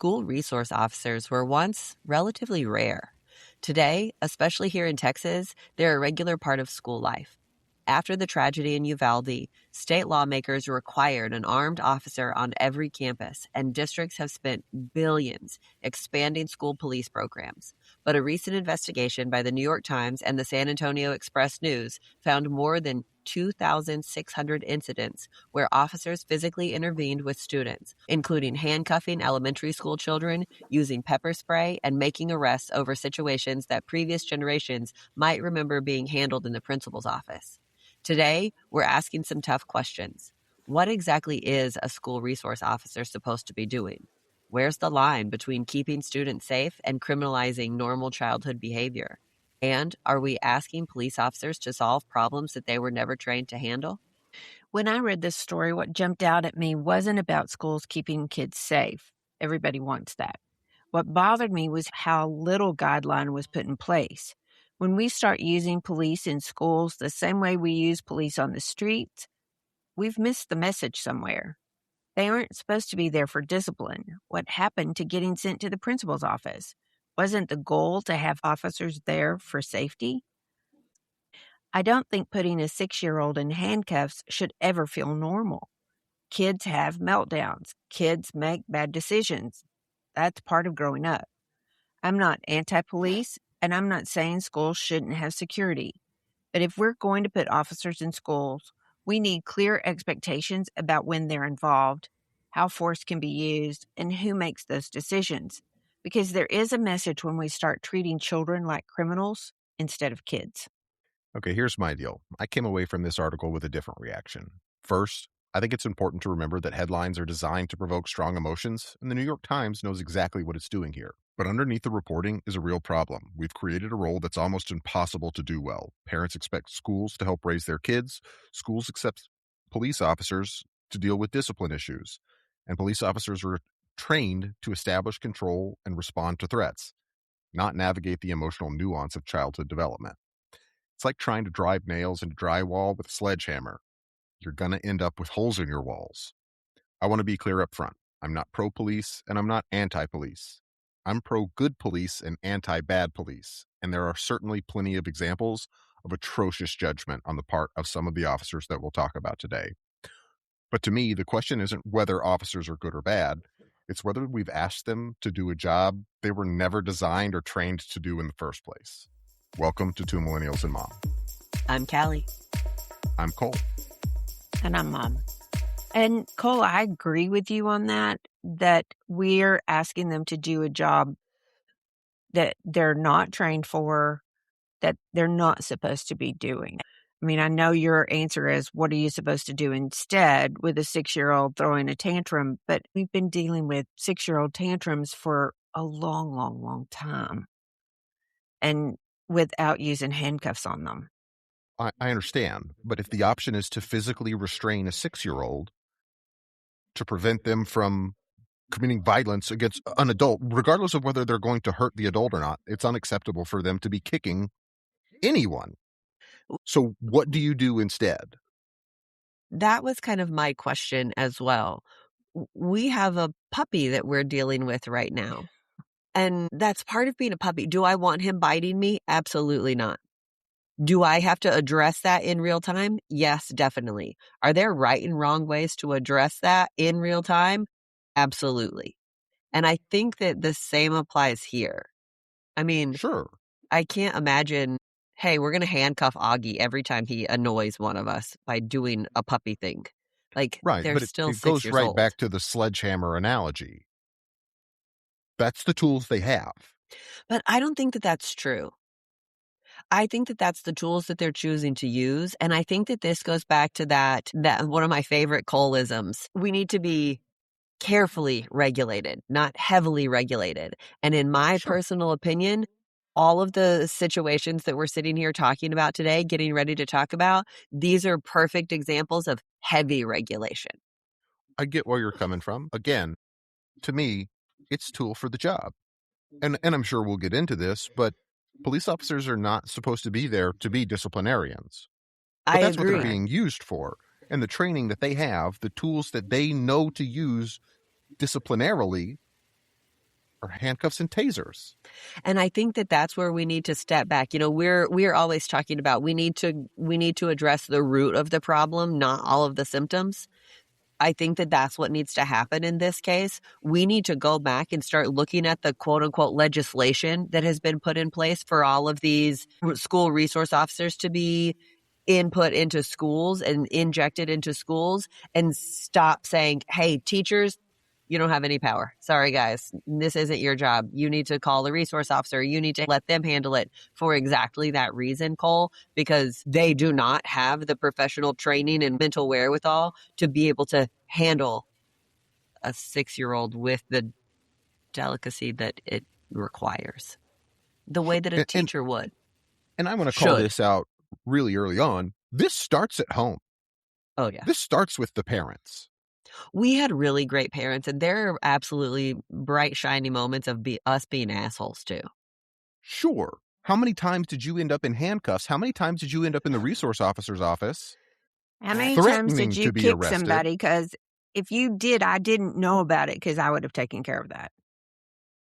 School resource officers were once relatively rare. Today, especially here in Texas, they're a regular part of school life. After the tragedy in Uvalde, state lawmakers required an armed officer on every campus, and districts have spent billions expanding school police programs. But a recent investigation by the New York Times and the San Antonio Express News found more than 2,600 incidents where officers physically intervened with students, including handcuffing elementary school children, using pepper spray, and making arrests over situations that previous generations might remember being handled in the principal's office. Today, we're asking some tough questions. What exactly is a school resource officer supposed to be doing? Where's the line between keeping students safe and criminalizing normal childhood behavior? And are we asking police officers to solve problems that they were never trained to handle? When I read this story, what jumped out at me wasn't about schools keeping kids safe. Everybody wants that. What bothered me was how little guideline was put in place. When we start using police in schools the same way we use police on the streets, we've missed the message somewhere. They aren't supposed to be there for discipline. What happened to getting sent to the principal's office? Wasn't the goal to have officers there for safety? I don't think putting a 6-year-old in handcuffs should ever feel normal. Kids have meltdowns. Kids make bad decisions. That's part of growing up. I'm not anti-police, and I'm not saying schools shouldn't have security. But if we're going to put officers in schools, we need clear expectations about when they're involved, how force can be used, and who makes those decisions. Because there is a message when we start treating children like criminals instead of kids. Okay, here's my deal. I came away from this article with a different reaction. First, I think it's important to remember that headlines are designed to provoke strong emotions, and the New York Times knows exactly what it's doing here. But underneath the reporting is a real problem. We've created a role that's almost impossible to do well. Parents expect schools to help raise their kids. Schools accept police officers to deal with discipline issues. And police officers are trained to establish control and respond to threats, not navigate the emotional nuance of childhood development. It's like trying to drive nails into drywall with a sledgehammer. You're going to end up with holes in your walls. I want to be clear up front. I'm not pro-police and I'm not anti-police. I'm pro-good police and anti-bad police. And there are certainly plenty of examples of atrocious judgment on the part of some of the officers that we'll talk about today. But to me, the question isn't whether officers are good or bad. It's whether we've asked them to do a job they were never designed or trained to do in the first place. Welcome to Two Millennials and Mom. I'm Callie. I'm Cole. And I'm Mom. And Cole, I agree with you on that we're asking them to do a job that they're not trained for, that they're not supposed to be doing. I mean, I know your answer is, what are you supposed to do instead with a 6-year-old throwing a tantrum? But we've been dealing with 6-year-old tantrums for a long, long, long time. And without using handcuffs on them. I understand, but if the option is to physically restrain a 6-year-old to prevent them from committing violence against an adult, regardless of whether they're going to hurt the adult or not, it's unacceptable for them to be kicking anyone. So what do you do instead? That was kind of my question as well. We have a puppy that we're dealing with right now. And that's part of being a puppy. Do I want him biting me? Absolutely not. Do I have to address that in real time? Yes, definitely. Are there right and wrong ways to address that in real time? Absolutely. And I think that the same applies here. I mean, Sure. I can't imagine, hey, we're going to handcuff Augie every time he annoys one of us by doing a puppy thing. Like, Right, they're but still it 6 goes years right old. back to the sledgehammer analogy. That's the tools they have. But I don't think that that's true. I think that that's the tools that they're choosing to use. And I think that this goes back to that one of my favorite Coleisms. We need to be carefully regulated, not heavily regulated. And in my personal opinion, all of the situations that we're sitting here talking about today, getting ready to talk about, these are perfect examples of heavy regulation. I get where you're coming from. Again, to me, it's a tool for the job. And I'm sure we'll get into this, but police officers are not supposed to be there to be disciplinarians. But that's what they're being used for. And the training that they have, the tools that they know to use disciplinarily, or handcuffs and tasers. And I think that that's where we need to step back. We're always talking about we need to address the root of the problem, not all of the symptoms. I think that that's what needs to happen in this case. We need to go back and start looking at the quote unquote legislation that has been put in place for all of these school resource officers to be input into schools and injected into schools, and stop saying, hey, teachers, you don't have any power. Sorry, guys, this isn't your job. You need to call the resource officer. You need to let them handle it for exactly that reason, Cole, because they do not have the professional training and mental wherewithal to be able to handle a 6-year-old with the delicacy that it requires, the way that a teacher would. And I want to call this out really early on. This starts at home. Oh, yeah. This starts with the parents. We had really great parents, and there are absolutely bright, shiny moments of us being assholes, too. Sure. How many times did you end up in handcuffs? How many times did you end up in the resource officer's office? How many times did you kick somebody? Because if you did, I didn't know about it because I would have taken care of that.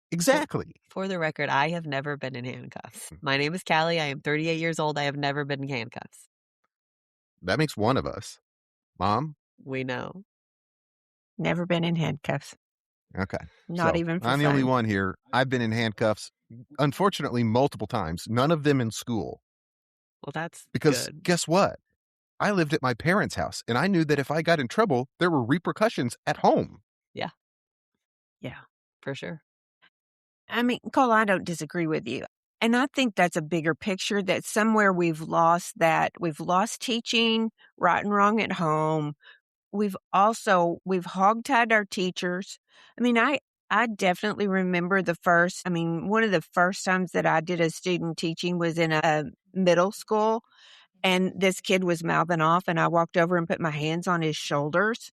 Exactly. For the record, I have never been in handcuffs. My name is Callie. I am 38 years old. I have never been in handcuffs. That makes one of us. Mom? We know. Never been in handcuffs. Okay. Not even for I'm the fun. only one here. I've been in handcuffs, unfortunately, multiple times. None of them in school. Well, that's because good. Guess what? I lived at my parents' house, and I knew that if I got in trouble, there were repercussions at home. Yeah. Yeah, for sure. I mean, Cole, I don't disagree with you. And I think that's a bigger picture, that somewhere we've lost that. We've lost teaching right and wrong at home. We've hogtied our teachers. I mean, I definitely remember one of the first times that I did a student teaching was in a middle school, and this kid was mouthing off, and I walked over and put my hands on his shoulders,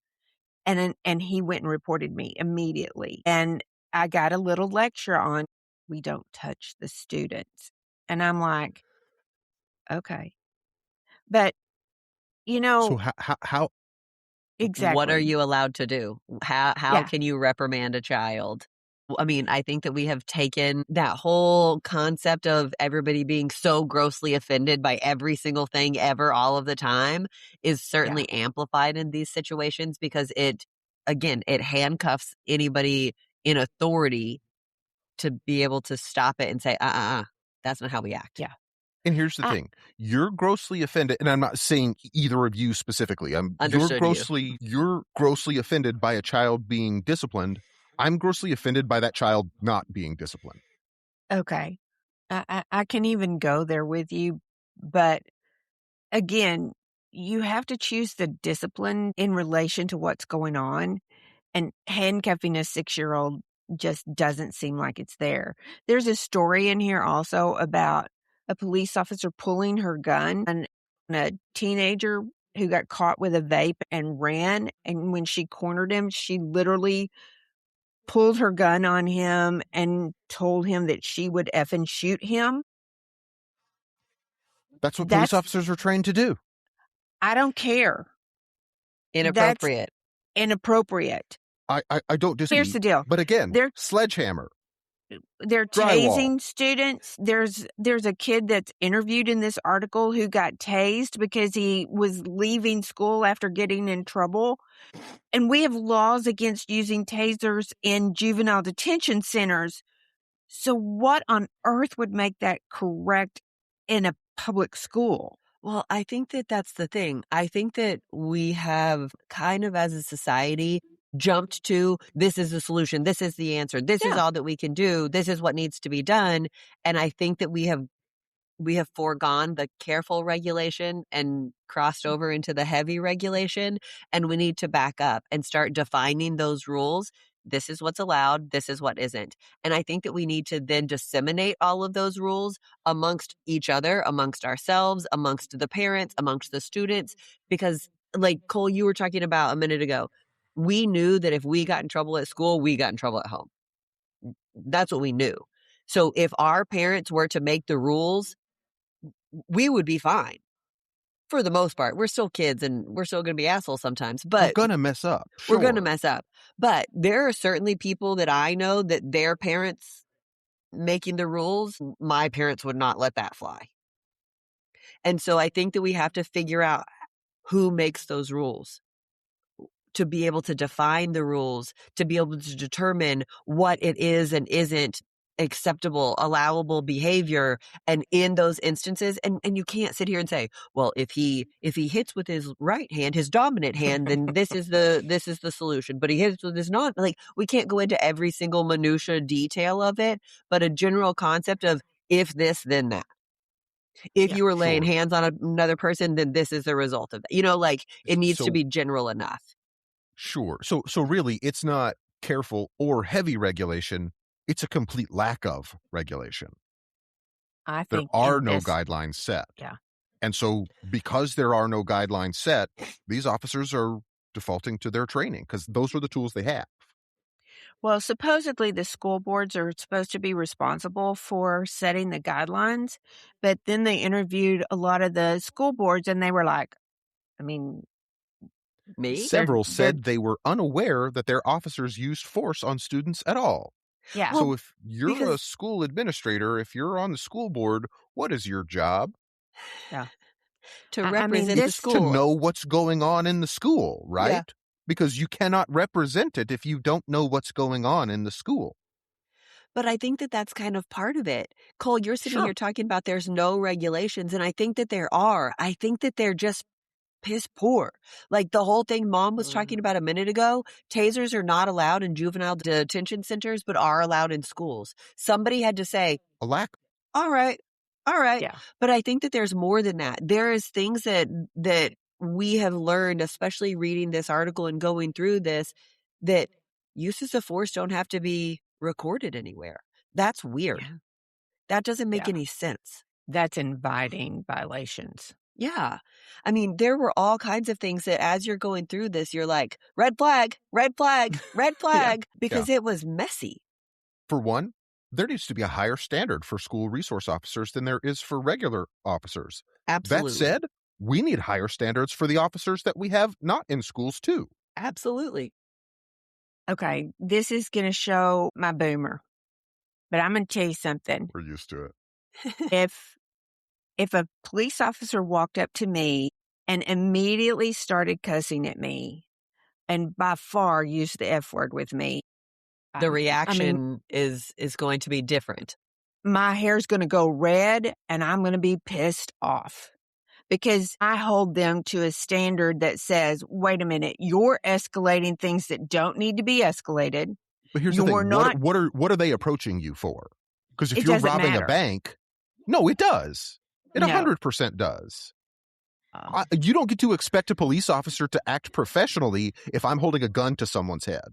and he went and reported me immediately. And I got a little lecture on, we don't touch the students. And I'm like, okay. But, So how exactly. What are you allowed to do? How can you reprimand a child? I mean, I think that we have taken that whole concept of everybody being so grossly offended by every single thing ever, all of the time, is certainly amplified in these situations, because it handcuffs anybody in authority to be able to stop it and say, that's not how we act. Yeah. And here's the thing. You're grossly offended, and I'm not saying either of you specifically. You're grossly offended by a child being disciplined. I'm grossly offended by that child not being disciplined. Okay. I can even go there with you, but again, you have to choose the discipline in relation to what's going on, and handcuffing a 6-year-old just doesn't seem like it's there. There's a story in here also about a police officer pulling her gun on a teenager who got caught with a vape and ran. And when she cornered him, she literally pulled her gun on him and told him that she would effing shoot him. That's what police officers are trained to do. I don't care. Inappropriate. That's inappropriate. I don't disagree. Here's the deal. But again, sledgehammer. They're tasing students. There's a kid that's interviewed in this article who got tased because he was leaving school after getting in trouble. And we have laws against using tasers in juvenile detention centers. So what on earth would make that correct in a public school? Well, I think that that's the thing. I think that we have kind of, as a society, jumped to, this is the solution, this is the answer, this is all that we can do, this is what needs to be done. And I think that we have foregone the careful regulation and crossed over into the heavy regulation, and we need to back up and start defining those rules. This is what's allowed, this is what isn't. And I think that we need to then disseminate all of those rules amongst each other, amongst ourselves, amongst the parents, amongst the students, because like Cole, you were talking about a minute ago, we knew that if we got in trouble at school, we got in trouble at home. That's what we knew. So if our parents were to make the rules, we would be fine. For the most part, we're still kids and we're still going to be assholes sometimes, but we're going to mess up. We're going to mess up. But there are certainly people that I know that their parents making the rules, my parents would not let that fly. And so I think that we have to figure out who makes those rules, to be able to define the rules, to be able to determine what it is and isn't acceptable, allowable behavior. And in those instances, and you can't sit here and say, well, if he hits with his right hand, his dominant hand, then this is the solution. But he hits with his not, like, we can't go into every single minutia detail of it, but a general concept of if this, then that. If Yeah, you were laying sure. hands on another person, then this is the result of that. Like, it needs to So- be general enough. Sure. So really, it's not careful or heavy regulation. It's a complete lack of regulation. I There think are in no this, guidelines set. Yeah. And so because there are no guidelines set, these officers are defaulting to their training because those are the tools they have. Well, supposedly the school boards are supposed to be responsible for setting the guidelines, but then they interviewed a lot of the school boards and they were like, I mean, Me? Several they're- said they were unaware that their officers used force on students at all. yeah. So if you're a because- school administrator, if you're on the school board, what is your job? To I mean, represent the this- To school. know what's going on in the school, right? Yeah. Because you cannot represent it if you don't know what's going on in the school. But I think that that's kind of part of it. Cole, you're sitting Sure. here talking about there's no regulations, and I think that there are. I think that they're just piss poor. Like the whole thing Mom was talking about a minute ago, tasers are not allowed in juvenile detention centers, but are allowed in schools. Somebody had to say, A lack. all right. Yeah. But I think that there's more than that. There is things that we have learned, especially reading this article and going through this, that uses of force don't have to be recorded anywhere. That's weird. Yeah. That doesn't make Yeah. any sense. That's inviting violations. Yeah. I mean, there were all kinds of things that as you're going through this, you're like, red flag, red flag, red flag, because it was messy. For one, there needs to be a higher standard for school resource officers than there is for regular officers. Absolutely. That said, we need higher standards for the officers that we have not in schools too. Absolutely. Okay, this is going to show my boomer, but I'm going to tell you something. We're used to it. If a police officer walked up to me and immediately started cussing at me and by far used the F word with me, The I reaction mean, is going to be different. my hair's going to go red and I'm going to be pissed off because I hold them to a standard that says, wait a minute, you're escalating things that don't need to be escalated. But here's the You're thing. not- What are they approaching you for? Because if It you're doesn't robbing matter. a bank, no, it does. It No. 100% does. Oh. You don't get to expect a police officer to act professionally if I'm holding a gun to someone's head.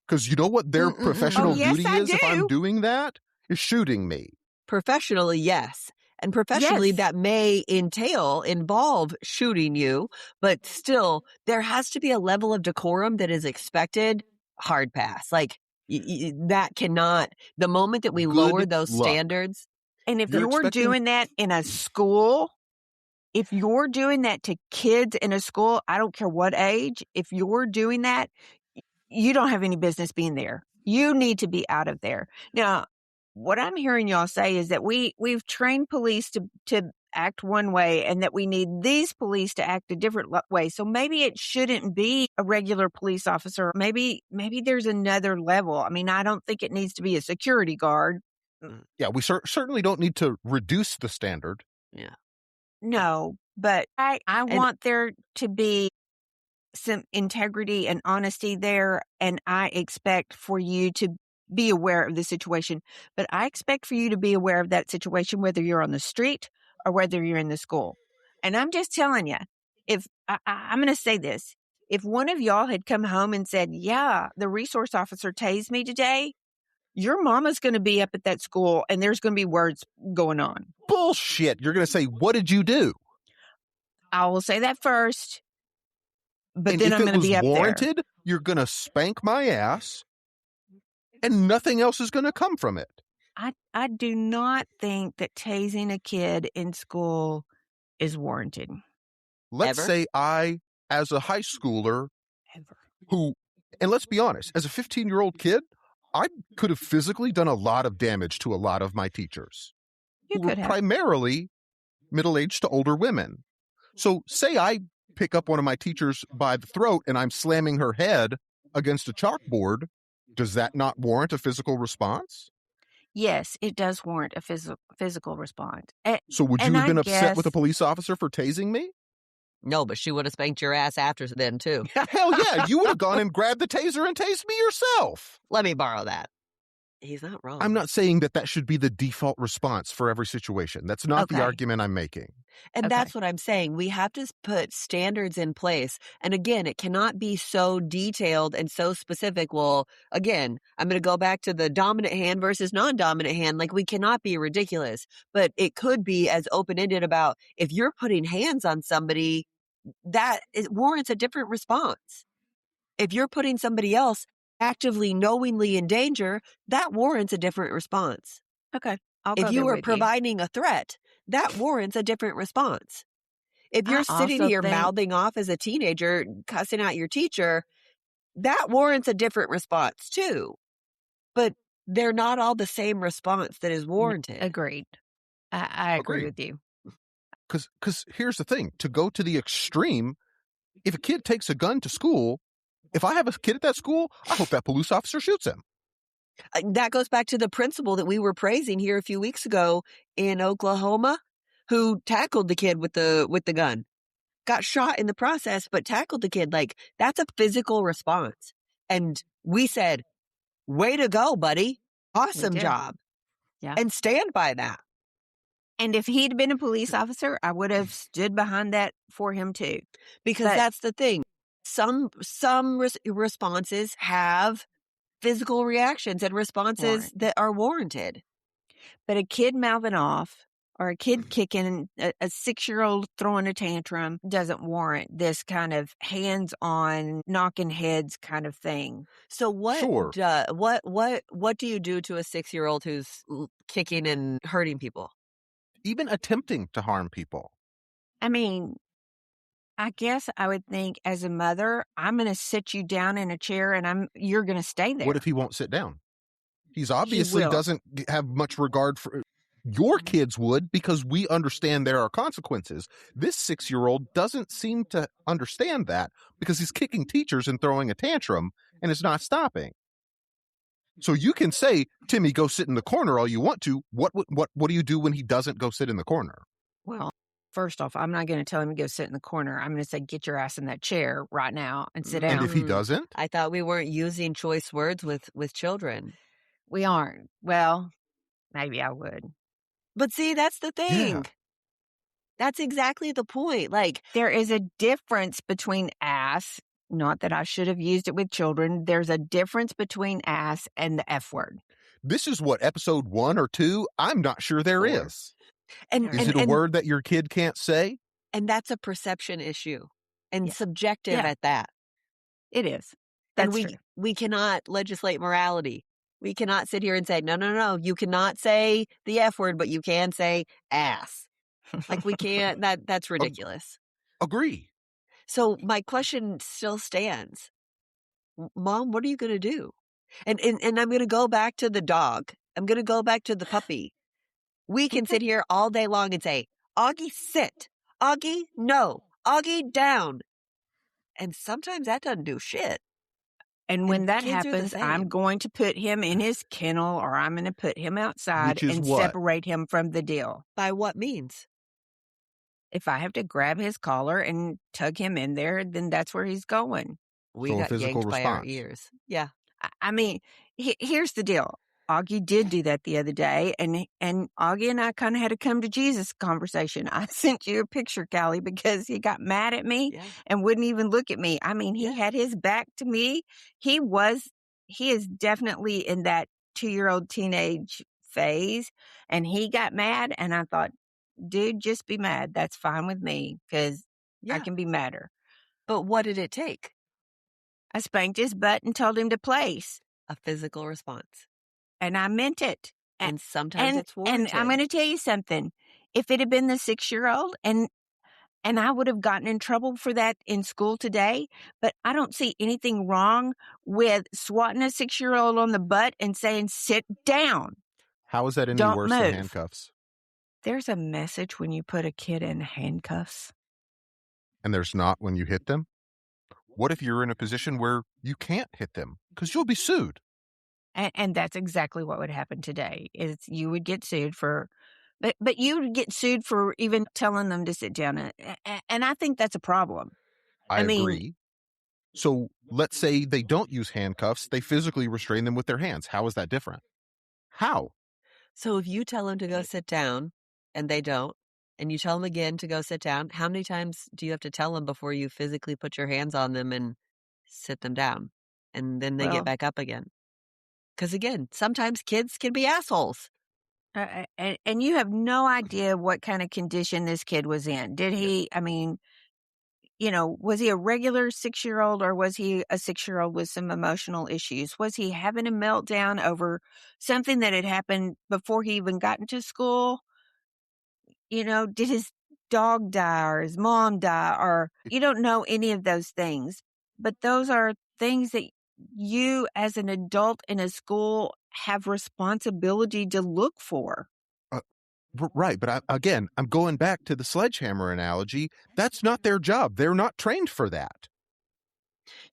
Because you know what their professional Oh, yes, duty I is if I'm do. doing that? Is shooting me. Professionally, yes. And professionally, Yes. that may involve shooting you, but still, there has to be a level of decorum that is expected. Hard pass. Like, that cannot, the moment that we Good lower those luck. standards, And if You're you're expecting- doing that in a school, if you're doing that to kids in a school, I don't care what age, if you're doing that, you don't have any business being there. You need to be out of there. Now, what I'm hearing y'all say is that we've trained police to act one way and that we need these police to act a different way. So maybe it shouldn't be a regular police officer. Maybe there's another level. I mean, I don't think it needs to be a security guard. Yeah, we certainly don't need to reduce the standard. No, but I want there to be some integrity and honesty there, and I expect for you to be aware of the situation. But I expect for you to be aware of that situation, whether you're on the street or whether you're in the school. And I'm just telling you, if I'm going to say this, if one of y'all had come home and said, yeah, the resource officer tased me today, your mama's going to be up at that school and there's going to be words going on. Bullshit. You're going to say, what did you do? I will say that first, but And then if I'm it going to was be up warranted, you're going to spank my ass and nothing else is going to come from it. there. I do not think that tasing a kid in school is warranted. Let's Ever? say I, as a high schooler Ever. who And let's be honest, as a 15-year-old kid, I could have physically done a lot of damage to a lot of my teachers, You who were could have. primarily middle-aged to older women. So say I pick up one of my teachers by the throat and I'm slamming her head against a chalkboard, does that not warrant a physical response? Yes, it does warrant a physical response. So would you And have I been upset with a guess- police officer for tasing me? No, but she would have spanked your ass after then, too. Hell yeah, you would have gone and grabbed the taser and tased me yourself. Let me borrow that. He's not wrong. I'm not saying that should be the default response for every situation. That's not the Okay. argument I'm making. And Okay. that's what I'm saying. We have to put standards in place. And again, it cannot be so detailed and so specific. Well, again, I'm going to go back to the dominant hand versus non-dominant hand. Like, we cannot be ridiculous, but it could be as open-ended about if you're putting hands on somebody, that it warrants a different response. If you're putting somebody else actively, knowingly in danger, that warrants a different response. Okay. I'll go If you there are with providing a threat, that warrants a different response. If I you're sitting also here think- mouthing off as a teenager, cussing out your teacher, that warrants a different response too. But they're not all the same response that is warranted. Agreed. I agree Agreed. with you. Because here's the thing, to go to the extreme, if a kid takes a gun to school, if I have a kid at that school, I hope that police officer shoots him. That goes back to the principal that we were praising here a few weeks ago in Oklahoma, who tackled the kid with the gun. Got shot in the process, but tackled the kid. Like, that's a physical response. And we said, way to go, buddy. Awesome did. job. Yeah. And stand by that. And if he'd been a police officer, I would have stood behind that for him too. Because But- that's the thing. Some responses have physical reactions and responses Warrant. that are warranted. But a kid mouthing off or a kid kicking, a 6-year-old throwing a tantrum doesn't warrant this kind of hands-on, knocking heads kind of thing. So what Sure. what do you do to a 6-year-old who's kicking and hurting people? Even attempting to harm people. I mean, I guess I would think as a mother, I'm going to sit you down in a chair and you're going to stay there. What if he won't sit down? He's obviously will. doesn't have much regard for your kids would, because we understand there are consequences. This 6-year-old doesn't seem to understand that because he's kicking teachers and throwing a tantrum and it's not stopping. So you can say, Timmy, go sit in the corner all you want to. What do you do when he doesn't go sit in the corner? Well, first off, I'm not going to tell him to go sit in the corner. I'm going to say, get your ass in that chair right now and sit down. And if he doesn't? I thought we weren't using choice words with children. We aren't. Well, maybe I would. But see, that's the thing. Yeah. That's exactly the point. Like, There is a difference between ass. Not that I should have used it with children. There's a difference between ass and the F word. This is what, episode 1 or 2? I'm not sure there 4. is. and Is it a word that your kid can't say? And that's a perception issue and Yeah. subjective Yeah. at that. It is. And That's true. we cannot legislate morality. We cannot sit here and say, no, you cannot say the F word, but you can say ass. Like, we can't, that's ridiculous. Agree. So my question still stands. Mom, what are you going to do? And I'm going to go back to the dog. I'm going to go back to the puppy. We can sit here all day long and say, Augie, sit. Augie, no. Augie, down. And sometimes that doesn't do shit. And when that kids are the happens, I'm same. going to put him in his kennel or I'm going to put him outside Which is and what? separate him from the deal. By what means? If I have to grab his collar and tug him in there, then that's where he's going. We So a got physical yanked by our response. ears. Yeah. I mean, here's the deal. Augie did do that the other day, and Augie and I kind of had a come to Jesus conversation. I sent you a picture, Callie, because he got mad at me Yeah. and wouldn't even look at me. I mean, he Yeah. had his back to me. He is definitely in that 2-year-old teenage phase, and he got mad, and I thought, dude, just be mad. That's fine with me because I Yeah. can be madder. But what did it take? I spanked his butt and told him to place, A physical response. and I meant it. And sometimes it's warranted. And I'm going to tell you something. If it had been the 6-year-old, and And I would have gotten in trouble for that in school today, but I don't see anything wrong with swatting a 6-year-old on the butt and saying, "Sit down, How is that any don't worse than move." handcuffs? There's a message when you put a kid in handcuffs. And there's not when you hit them? What if you're in a position where you can't hit them because you'll be sued? And that's exactly what would happen today, is you would get sued for but you would get sued for even telling them to sit down, and I think that's a problem. I I mean, agree. So let's say they don't use handcuffs, they physically restrain them with their hands. How is that different? How? So if you tell them to go sit down and they don't, and you tell them again to go sit down, how many times do you have to tell them before you physically put your hands on them and sit them down? And then they get well, back up again. Because again, sometimes kids can be assholes. and you have no idea what kind of condition this kid was in. Did he, I mean, was he a regular 6-year-old or was he a 6-year-old with some emotional issues? Was he having a meltdown over something that had happened before he even got into school? Did his dog die or his mom die, or you don't know any of those things. But those are things that you as an adult in a school have responsibility to look for. Right, but again, I'm going back to the sledgehammer analogy. That's not their job. They're not trained for that.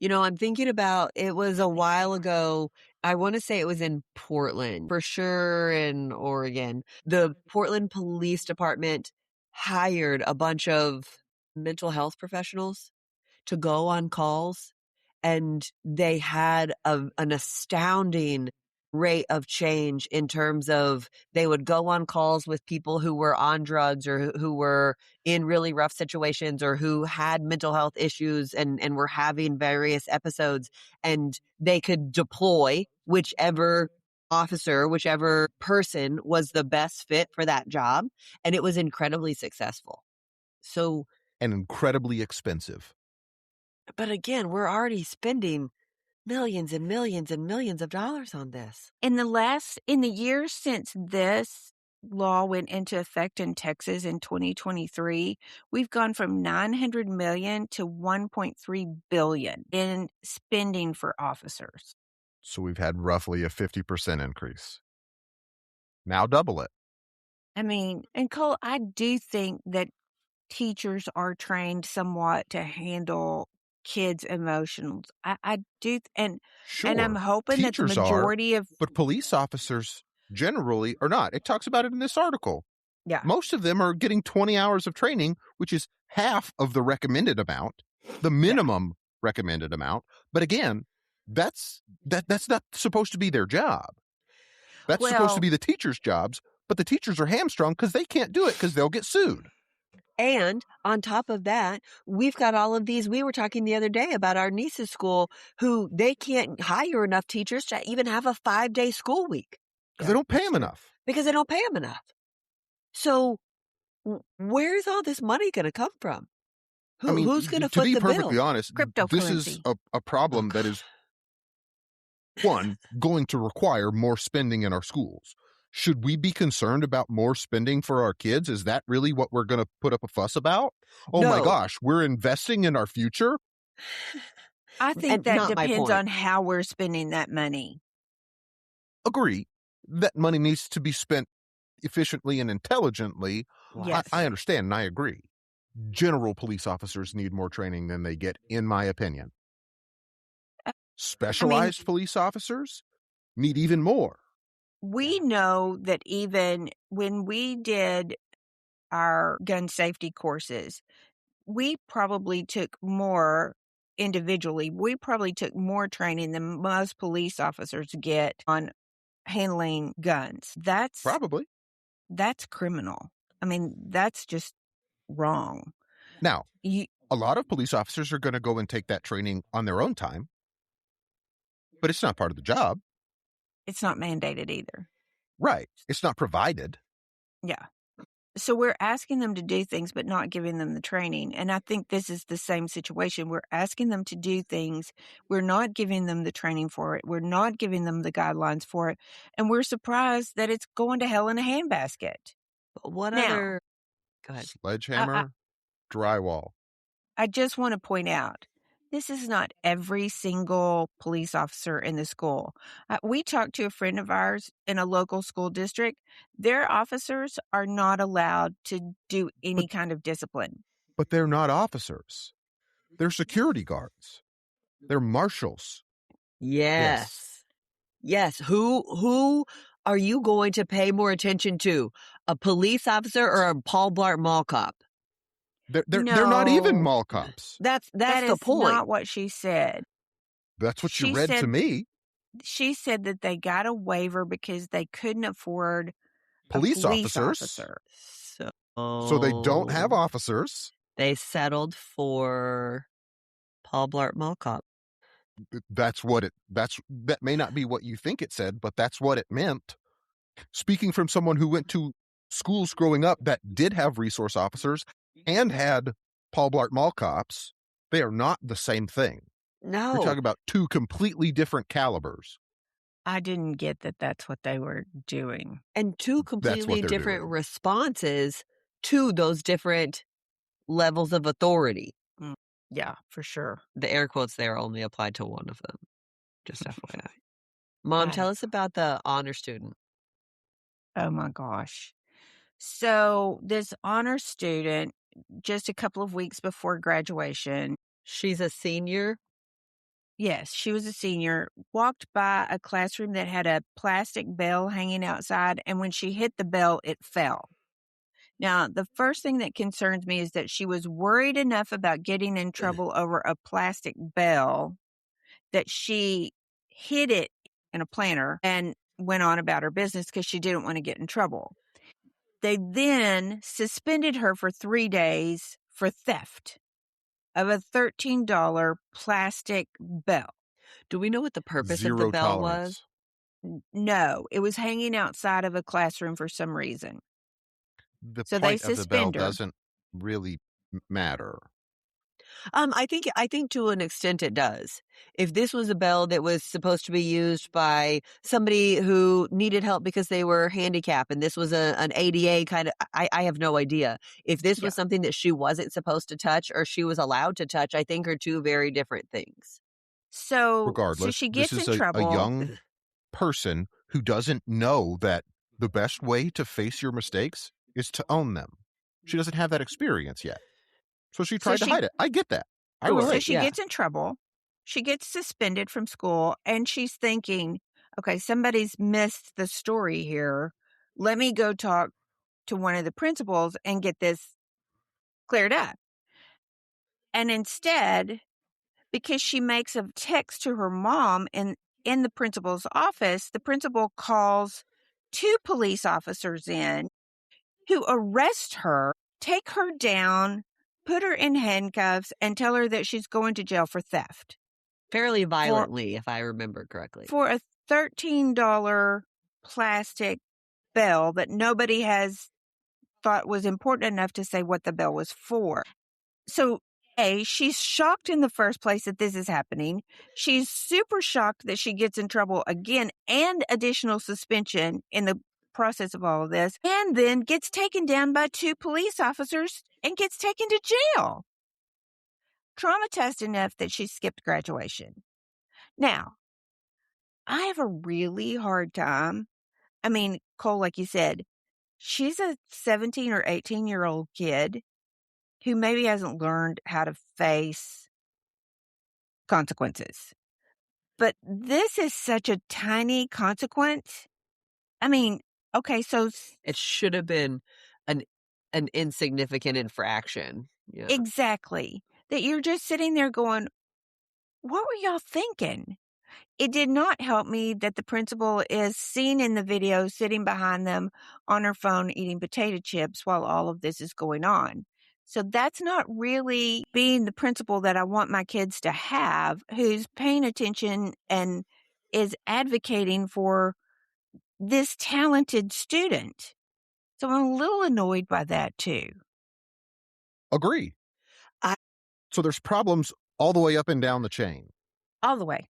I'm thinking about it was a while ago. I want to say it was in Portland, for sure in Oregon. The Portland Police Department hired a bunch of mental health professionals to go on calls, and they had an astounding rate of change in terms of they would go on calls with people who were on drugs or who were in really rough situations or who had mental health issues and were having various episodes, and they could deploy whichever officer, whichever person was the best fit for that job, and it was incredibly successful. So, And incredibly expensive. but again, we're already spending millions and millions and millions of dollars on this. In the years since this law went into effect in Texas in 2023, we've gone from 900 million to 1.3 billion in spending for officers. So we've had roughly a 50% increase. Now double it. I mean, and Cole, I do think that teachers are trained somewhat to handle kids' emotions. I do, and I'm Sure, hoping that the teachers are, majority of but police officers generally are not. It talks about it in this article. yeah, Most of them are getting 20 hours of training, which is half of the recommended amount, the minimum recommended amount. But again, that's not supposed to be their job. That's supposed to be the teachers' jobs, but the teachers are hamstrung because they can't do it because they'll get sued. And on top of that, we've got all of these. We were talking the other day about our niece's school, who they can't hire enough teachers to even have a 5-day school week Because they don't pay them enough. because they don't pay them enough. So where's all this money going to come from? Who's going to foot be the perfectly bill? honest, this is Cryptocurrency. a problem that is, one, going to require more spending in our schools. Should we be concerned about more spending for our kids? Is that really what we're going to put up a fuss about? Oh my No. gosh, we're investing in our future? I think And that not my depends point. on how we're spending that money. Agree. That money needs to be spent efficiently and intelligently. Yes. I understand and I agree. General police officers need more training than they get, in my opinion. Specialized police officers need even more. We know that even when we did our gun safety courses, we probably took more individually. We probably took more training than most police officers get on handling guns. That's criminal. I mean, that's just wrong. Now, a lot of police officers are going to go and take that training on their own time, but it's not part of the job. It's not mandated either. Right. It's not provided. Yeah. So we're asking them to do things, but not giving them the training. And I think this is the same situation. We're asking them to do things. We're not giving them the training for it. We're not giving them the guidelines for it. And we're surprised that it's going to hell in a handbasket. What Now, other? Go ahead. Sledgehammer. Drywall. I just want to point out, this is not every single police officer in the school. We talked to a friend of ours in a local school district. Their officers are not allowed to do any kind of discipline. But they're not officers. They're security guards. They're marshals. Yes. Who are you going to pay more attention to? A police officer or a Paul Blart Mall cop? They're not even No. mall cops. That's That the is point. not what she said. That's what She you read to said- me. She said that they got a waiver because they couldn't afford Police a police officers. officer. So they don't have officers. They settled for Paul Blart Mall cop. That may not be what you think it said, but that's what it meant. Speaking from someone who went to schools growing up that did have resource officers and had Paul Blart Mall cops, they are not the same thing. No. You're talking about two completely different calibers. I didn't get that that's what they were doing. And two completely they're different doing. responses to those different levels of authority. Yeah, for sure. The air quotes there only apply to one of them. Just FYI. Mom, tell us about the honor student. Oh my gosh. So this honor student, just a couple of weeks before graduation, she's a senior? Yes, she was a senior, walked by a classroom that had a plastic bell hanging outside, and when she hit the bell, it fell. Now, the first thing that concerns me is that she was worried enough about getting in trouble over a plastic bell that she hid it in a planter and went on about her business because she didn't want to get in trouble. They then suspended her for 3 days for theft of a $13 plastic bell. Do we know what the purpose Zero of the bell tolerance. was? No, it was hanging outside of a classroom for some reason. So point of the bell doesn't really matter. I think to an extent it does. If this was a bell that was supposed to be used by somebody who needed help because they were handicapped, and this was an ADA kind of, I have no idea. If this was something that she wasn't supposed to touch or she was allowed to touch, I think are two very different things. So she gets in trouble. A young person who doesn't know that the best way to face your mistakes is to own them. She doesn't have that experience yet. So she tried to hide it. I get that. I relate. So she gets in trouble. She gets suspended from school, and she's thinking, okay, somebody's missed the story here. Let me go talk to one of the principals and get this cleared up. And instead, because she makes a text to her mom in the principal's office, the principal calls 2 police officers in who arrest her, take her down, put her in handcuffs, and tell her that she's going to jail for theft. Fairly violently, if I remember correctly. For a $13 plastic bell that nobody has thought was important enough to say what the bell was for. So, she's shocked in the first place that this is happening. She's super shocked that she gets in trouble again and additional suspension in the process of all of this, and then gets taken down by 2 police officers and gets taken to jail. Traumatized enough that she skipped graduation. Now, I have a really hard time. I mean, Cole, like you said, she's a 17 or 18-year-old kid who maybe hasn't learned how to face consequences. But this is such a tiny consequence. I mean, okay, so it should have been an insignificant infraction. Yeah. Exactly. That you're just sitting there going, what were y'all thinking? It did not help me that the principal is seen in the video sitting behind them on her phone eating potato chips while all of this is going on. So that's not really being the principal that I want my kids to have, who's paying attention and is advocating for this talented student. So I'm a little annoyed by that too. Agree. So there's problems all the way up and down the chain. All the way.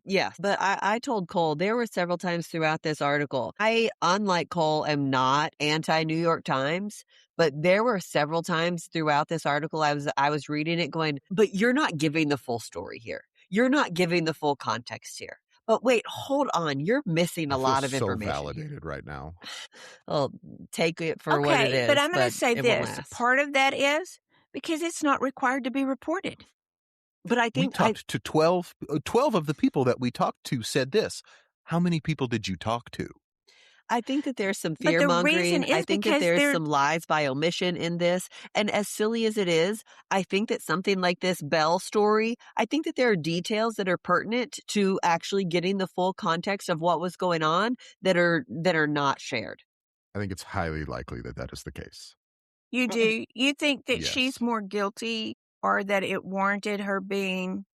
Yeah, but I told Cole there were several times throughout this article. I, unlike Cole, am not anti-New York Times, but there were several times throughout this article I was reading it going, but you're not giving the full story here. You're not giving the full context here. But wait, hold on. You're missing I a feel lot of so information here. validated right now. Well, take it for what it Okay, but is, I'm going but to say it won't this. last. Part of that is because it's not required to be reported. But I We think talked to 12 of the people that we talked to said this. How many people did you talk to? I think that there's some But the fear-mongering. reason I is think that because there's they're some lies by omission in this. And as silly as it is, I think that something like this Bell story, I think that there are details that are pertinent to actually getting the full context of what was going on that are not shared. I think it's highly likely that that is the case. you do. You think that she's Yes. more guilty or that it warranted her being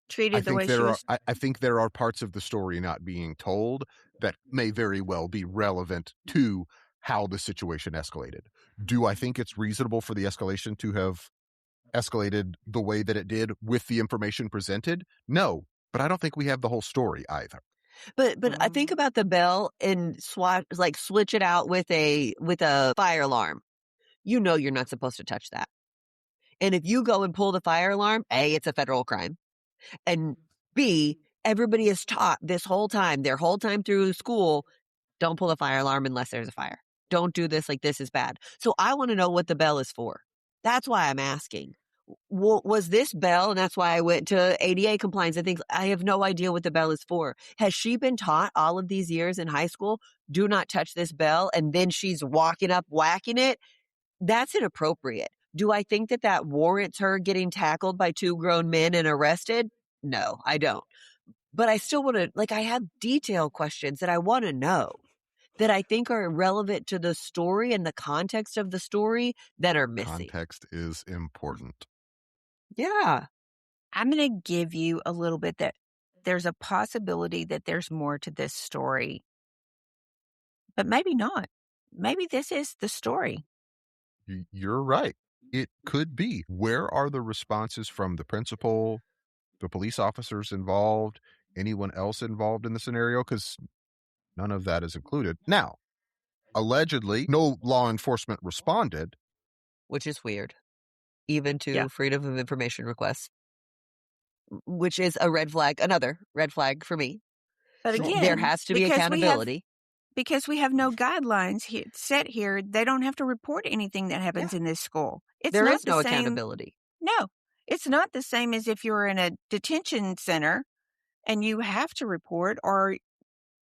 I treated the think way she there are was? I think there are parts of the story not being told that may very well be relevant to how the situation escalated. Do I think it's reasonable for the escalation to have escalated the way that it did with the information presented? No, but I don't think we have the whole story either. But I think about the Bell and switch it out with a fire alarm. You know you're not supposed to touch that. And if you go and pull the fire alarm, A, it's a federal crime. And B, everybody is taught this whole time, their whole time through school, don't pull a fire alarm unless there's a fire. Don't do this, like this is bad. So I want to know what the bell is for. That's why I'm asking. Was this bell, and that's why I went to ADA compliance. I think I have no idea what the bell is for. Has she been taught all of these years in high school, do not touch this bell, and then she's walking up, whacking it? That's inappropriate. Do I think that that warrants her getting tackled by two grown men and arrested? No, I don't. But I still want to, I have detailed questions that I want to know that I think are relevant to the story and the context of the story that are missing. Context is important. Yeah. I'm going to give you a little bit that there's a possibility that there's more to this story, but maybe not. Maybe this is the story. You're right. It could be. Where are the responses from the principal, the police officers involved, anyone else involved in the scenario? Because none of that is included. Now, allegedly, no law enforcement responded. Which is weird, even to Yeah. freedom of information requests, which is a red flag, another red flag for me. But Sure. again, There has to be accountability. Because we have no guidelines set here, they don't have to report anything that happens Yeah. in this school. It's There not is no the same. accountability. No, it's not the same as if you're in a detention center and you have to report, or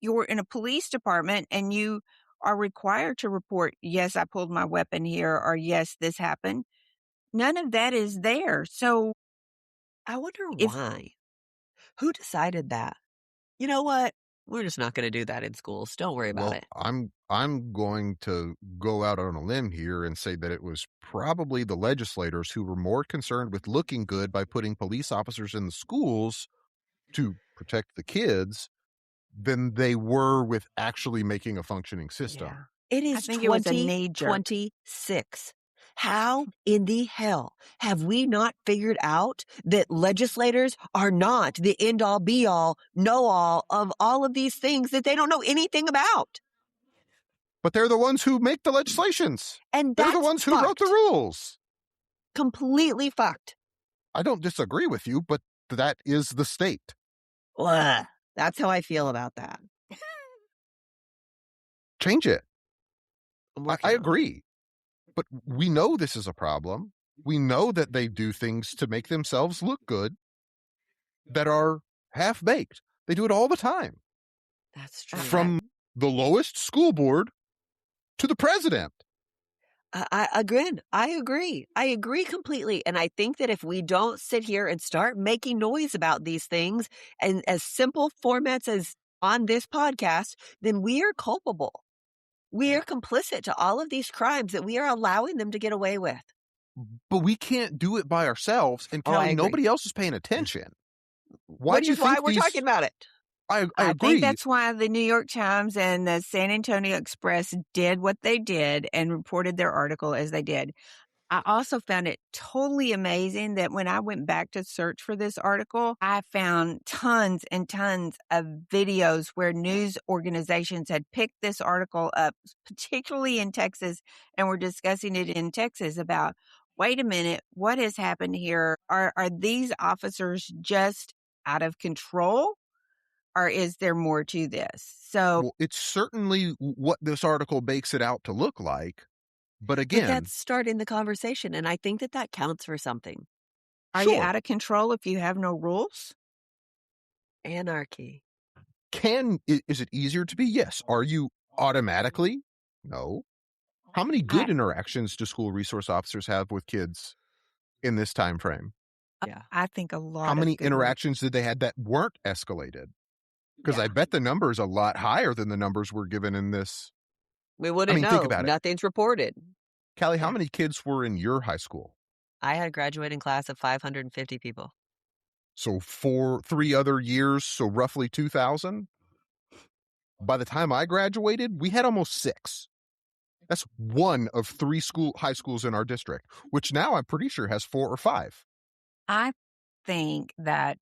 you're in a police department and you are required to report, yes, I pulled my weapon here, or yes, this happened. None of that is there. So I wonder if why. Who decided that? You know what? We're just not going to do that in schools. Don't worry about it. I'm going to go out on a limb here and say that it was probably the legislators who were more concerned with looking good by putting police officers in the schools to protect the kids than they were with actually making a functioning system. Yeah. It I is think it was a knee-jerk. 2026. How in the hell have we not figured out that legislators are not the end-all, be-all, know-all of all of these things that they don't know anything about? But they're the ones who make the legislations. And They're that's the ones who wrote the fucked. rules. Completely fucked. I don't disagree with you, but that is the state. Ugh. That's how I feel about that. Change it. I'm I working on it. agree. But we know this is a problem. We know that they do things to make themselves look good that are half-baked. They do it all the time. That's true. From the lowest school board to the president. I agree. I agree completely. And I think that if we don't sit here and start making noise about these things and as simple formats as on this podcast, then we are culpable. We are complicit to all of these crimes that we are allowing them to get away with. But we can't do it by ourselves. And Oh, I Callie, agree. nobody else is paying attention. Why Which do you is why think we're these... talking about it. I I agree. think that's why the New York Times and the San Antonio Express did what they did and reported their article as they did. I also found it totally amazing that when I went back to search for this article, I found tons and tons of videos where news organizations had picked this article up, particularly in Texas, and were discussing it in Texas about, wait a minute, what has happened here? Are these officers just out of control? Or is there more to this? So, Well, it's certainly what this article makes it out to look like. But But again, that's starting the conversation, and I think that that counts for something. are you sure, out of control if you have no rules? Anarchy. is it easier to be? Yes. Are you automatically? No. How many good interactions do school resource officers have with kids in this time frame? Yeah. I think a How lot many of good ones. interactions did they had that weren't escalated? Because I Yeah. bet the number is a lot higher than the numbers we're given in this. We I wouldn't mean, think know. about it. Nothing's reported. Callie, how Yeah. many kids were in your high school? I had a graduating class of 550 people. So 3 other years, so roughly 2,000. By the time I graduated, we had almost 6. That's one of 3 high schools in our district, which now I'm pretty sure has 4 or 5. I think that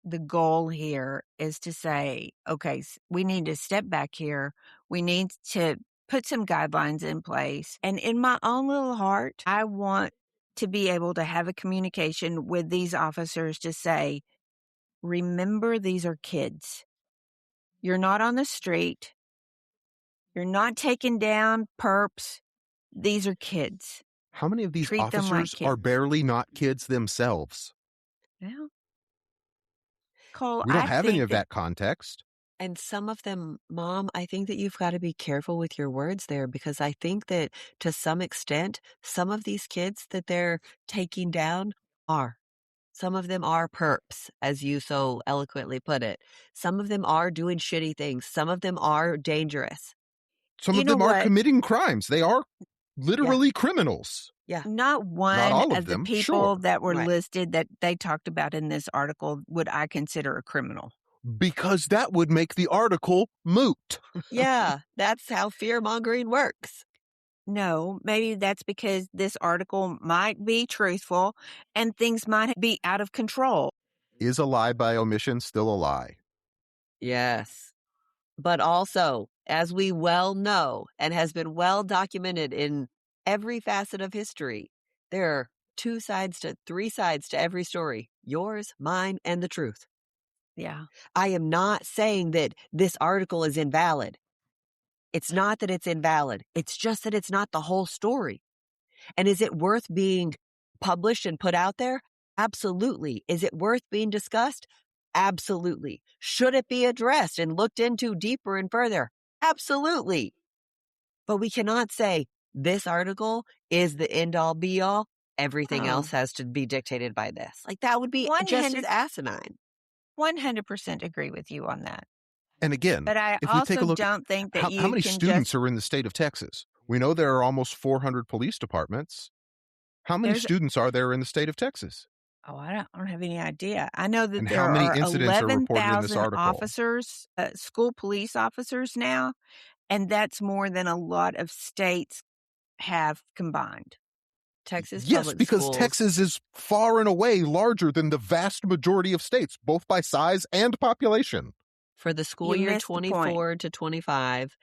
the goal here is to say, okay, we need to step back here. We need to put some guidelines in place. And in my own little heart, I want to be able to have a communication with these officers to say, remember, these are kids. You're not on the street. You're not taking down perps. These are kids. How many of these Treat them like officers are kids. barely not kids themselves? Well, Cole, We don't I have any think of that context. And some of them, Mom, I think that you've got to be careful with your words there, because I think that to some extent, some of these kids that they're taking down are. Some of them are perps, as you so eloquently put it. Some of them are doing shitty things. Some of them are dangerous. Some You of know them are what? committing crimes. They are literally criminals. Yeah. Not one Not all of of the them, people sure. that were Right. listed that they talked about in this article would I consider a criminal. Because that would make the article moot. Yeah, that's how fear mongering works. No, maybe that's because this article might be truthful and things might be out of control. Is a lie by omission still a lie? Yes. But also, as we well know and has been well documented in every facet of history, there are 3 sides to every story, yours, mine, and the truth. Yeah. I am not saying that this article is invalid. It's not that it's invalid. It's just that it's not the whole story. And is it worth being published and put out there? Absolutely. Is it worth being discussed? Absolutely. Should it be addressed and looked into deeper and further? Absolutely. But we cannot say this article is the end all be all. Everything else has to be dictated by this. Like, that would be just as 100 asinine. 100% agree with you on that. And again, But I if we take a also look, don't think that how you many can students just are in the state of Texas? We know there are almost 400 police departments. How many There's- students are there in the state of Texas? Oh, I don't have any idea. I know that And there how many are incidents are reported in this 11,000 article? officers, school police officers now, and that's more than a lot of states have combined. Texas Yes, public because schools. Texas is far and away larger than the vast majority of states, both by size and population. For the school You year missed the point. 24 to 25,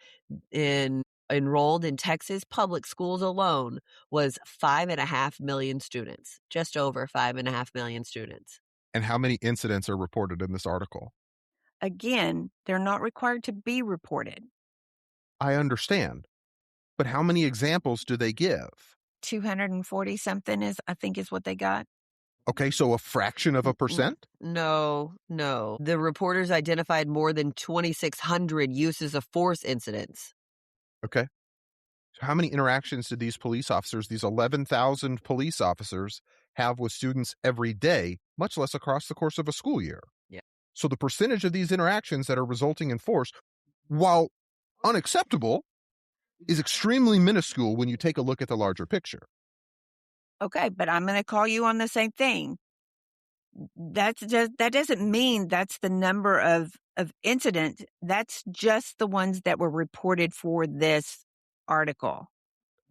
enrolled in Texas public schools alone was 5.5 million students, just over 5.5 million students. And how many incidents are reported in this article? Again, they're not required to be reported. I understand. But how many examples do they give? 240 something I think is what they got. Okay, so a fraction of a percent? No. The reporters identified more than 2,600 uses of force incidents. Okay. So how many interactions did these police officers, these 11,000 police officers, have with students every day, much less across the course of a school year? Yeah. So the percentage of these interactions that are resulting in force, while unacceptable, is extremely minuscule when you take a look at the larger picture. Okay, but I'm going to call you on the same thing. That doesn't mean that's the number of incidents. That's just the ones that were reported for this article.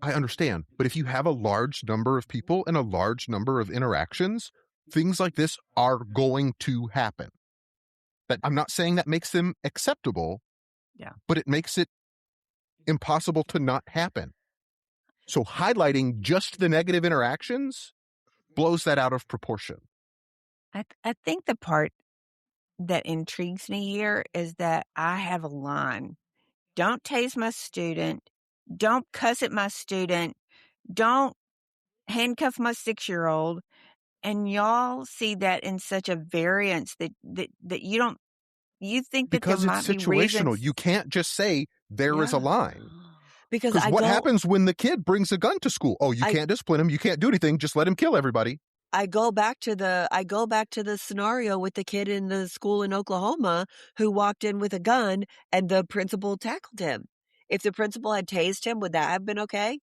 I understand. But if you have a large number of people and a large number of interactions, things like this are going to happen. That I'm not saying that makes them acceptable, but it makes it impossible to not happen. So highlighting just the negative interactions blows that out of proportion. I think the part that intrigues me here is that I have a line. Don't tase my student. Don't cuss at my student. Don't handcuff my 6-year-old. And y'all see that in such a variance that you think that there Because it's might be situational. reasons. You can't just say there is a line. Because what happens when the kid brings a gun to school? Oh, you can't discipline him. You can't do anything. Just let him kill everybody. I go back to the scenario with the kid in the school in Oklahoma who walked in with a gun and the principal tackled him. If the principal had tased him, would that have been okay?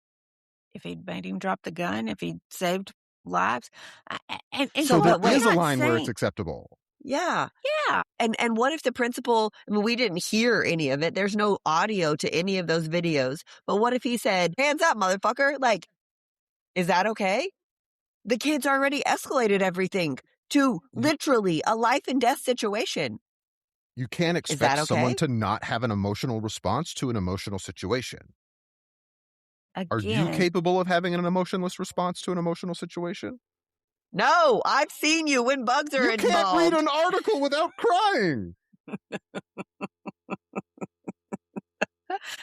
If he'd made him drop the gun, if he'd saved lives. So there is a line where it's acceptable. Yeah. And what if the principal, I mean, we didn't hear any of it. There's no audio to any of those videos. But what if he said, hands up, motherfucker? Like, is that okay? The kid's already escalated everything to literally a life and death situation. You can't expect someone to not have an emotional response to an emotional situation. Again, are you capable of having an emotionless response to an emotional situation? No, I've seen you when bugs are involved. You can't read an article without crying.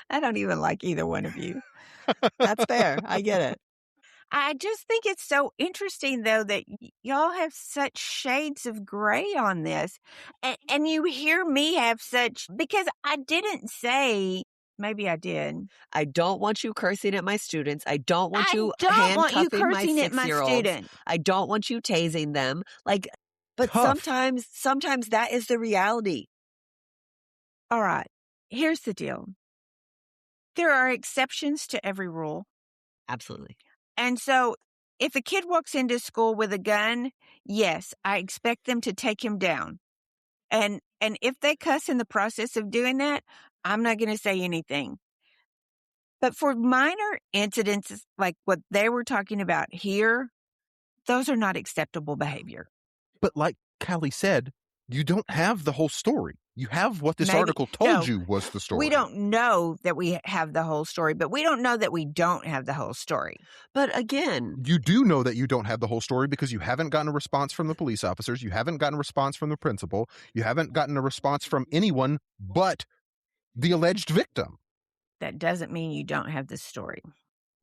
I don't even like either one of you. That's fair. I get it. I just think it's so interesting, though, that y'all have such shades of gray on this. And you hear me have such, because I didn't say, maybe I did. I don't want you cursing at my students. I don't want you handcuffing my 6-year-olds. I don't want you tasing them. Like, but sometimes that is the reality. All right. Here's the deal. There are exceptions to every rule. Absolutely. And so if a kid walks into school with a gun, yes, I expect them to take him down. And if they cuss in the process of doing that, I'm not going to say anything. But for minor incidents like what they were talking about here, those are not acceptable behavior. But like Callie said, you don't have the whole story. You have what this article told you was the story. We don't know that we have the whole story, but we don't know that we don't have the whole story. But again, you do know that you don't have the whole story because you haven't gotten a response from the police officers. You haven't gotten a response from the principal. You haven't gotten a response from anyone but the alleged victim. That doesn't mean you don't have the story.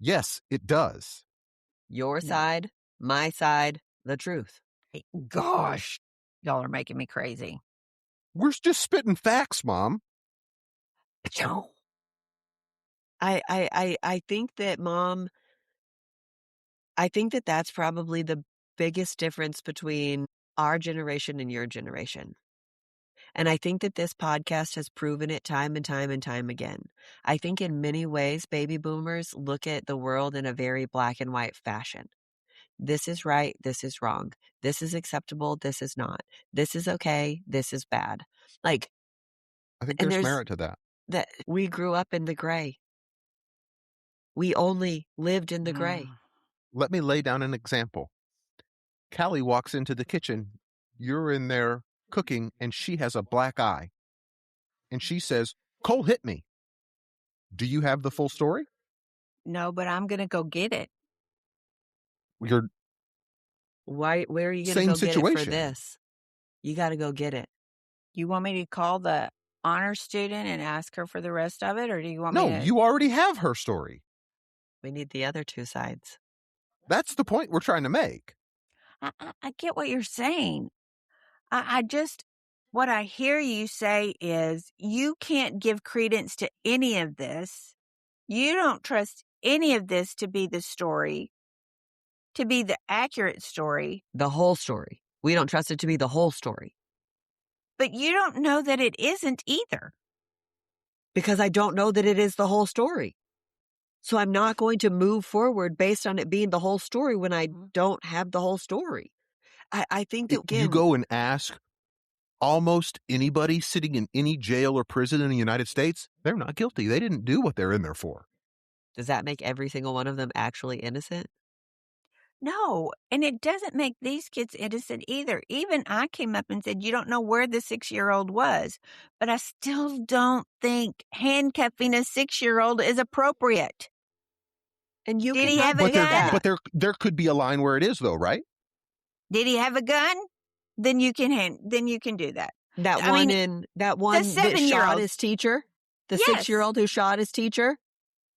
Yes, it does. Your side, my side, the truth. Hey, gosh, y'all are making me crazy. We're just spitting facts, Mom. I think that, Mom, I think that that's probably the biggest difference between our generation and your generation. And I think that this podcast has proven it time and time and time again. I think in many ways, baby boomers look at the world in a very black and white fashion. This is right. This is wrong. This is acceptable. This is not. This is okay. This is bad. Like, I think there's merit to that. That we grew up in the gray. We only lived in the gray. Let me lay down an example. Callie walks into the kitchen. You're in there cooking, and she has a black eye. And she says, Cole hit me. Do you have the full story? No, but I'm going to go get it. Where are you going to go get it for this? You got to go get it. You want me to call the honor student and ask her for the rest of it? Or do you want me to? No, you already have her story. We need the other two sides. That's the point we're trying to make. I get what you're saying. What I hear you say is you can't give credence to any of this. You don't trust any of this to be the story, to be the accurate story. The whole story. We don't trust it to be the whole story. But you don't know that it isn't either. Because I don't know that it is the whole story. So I'm not going to move forward based on it being the whole story when I don't have the whole story. I think that you go and ask almost anybody sitting in any jail or prison in the United States, they're not guilty. They didn't do what they're in there for. Does that make every single one of them actually innocent? No, and it doesn't make these kids innocent either. Even I came up and said, you don't know where the 6-year-old was, but I still don't think handcuffing a 6-year-old is appropriate. And you Did can he have a help with gun? that. But there could be a line where it is, though, right? Did he have a gun? Then you can do that. That I one mean, that shot 7-year-old. his teacher? The Yes. 6-year-old who shot his teacher?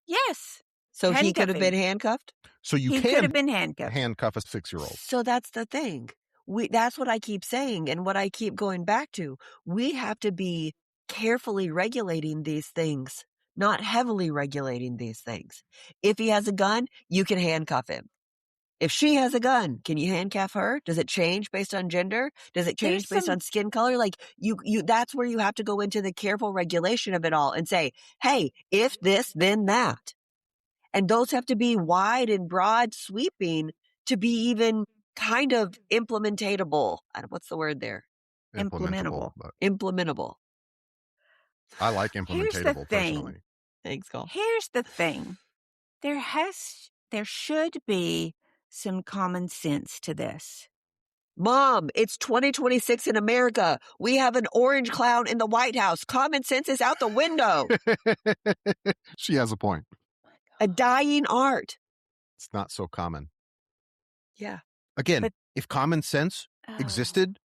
Yes. So he could have been Handcuffing. handcuffed? So you He could can have been handcuffed. handcuff a 6-year-old. So that's the thing. That's what I keep saying and what I keep going back to. We have to be carefully regulating these things, not heavily regulating these things. If he has a gun, you can handcuff him. If she has a gun, can you handcuff her? Does it change based on gender? Does it change based on skin color? Like that's where you have to go into the careful regulation of it all and say, hey, if this, then that. And those have to be wide and broad sweeping to be even kind of implementatable. What's the word there? Implementable. Implementable. I like Here's the implementatable thing. personally. Thanks, Cole. Here's the thing. There should be some common sense to this. Mom, it's 2026 in America. We have an orange clown in the White House. Common sense is out the window. She has a point. A dying art. It's not so common. Yeah. Again, if common sense existed,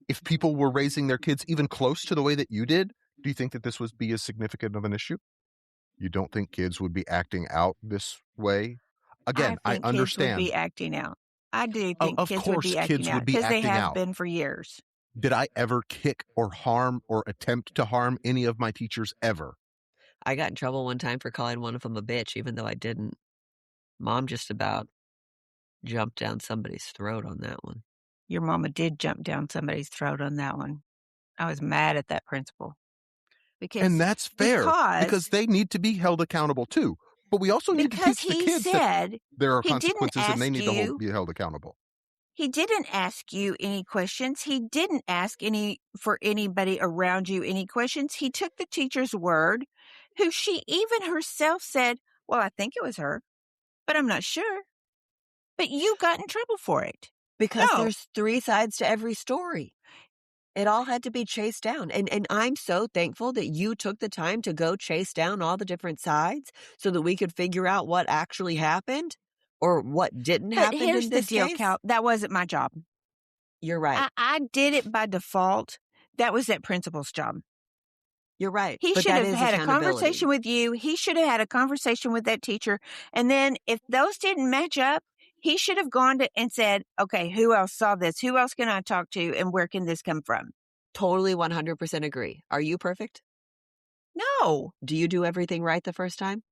if people were raising their kids even close to the way that you did, do you think that this would be as significant of an issue? You don't think kids would be acting out this way? Again, I understand. Kids would be acting out. I do think Of kids course, would be kids acting would out be because they acting have out. been for years. Did I ever kick or harm or attempt to harm any of my teachers ever? I got in trouble one time for calling one of them a bitch, even though I didn't. Mom just about jumped down somebody's throat on that one. Your mama did jump down somebody's throat on that one. I was mad at that principal. And that's fair because they need to be held accountable too. But we also need to teach the kids that there are consequences and they need to be held accountable. He didn't ask you any questions. He didn't ask for anybody around you any questions. He took the teacher's word, who she even herself said, well, I think it was her, but I'm not sure. But you got in trouble for it. Because there's 3 sides to every story. It all had to be chased down. And I'm so thankful that you took the time to go chase down all the different sides so that we could figure out what actually happened or what didn't happen in this case. Here's the deal, Cal. That wasn't my job. You're right. I did it by default. That was that principal's job. You're right. He should have had a conversation with you. He should have had a conversation with that teacher. And then if those didn't match up, he should have gone and said, okay, who else saw this? Who else can I talk to? And where can this come from? Totally 100% agree. Are you perfect? No. Do you do everything right the first time?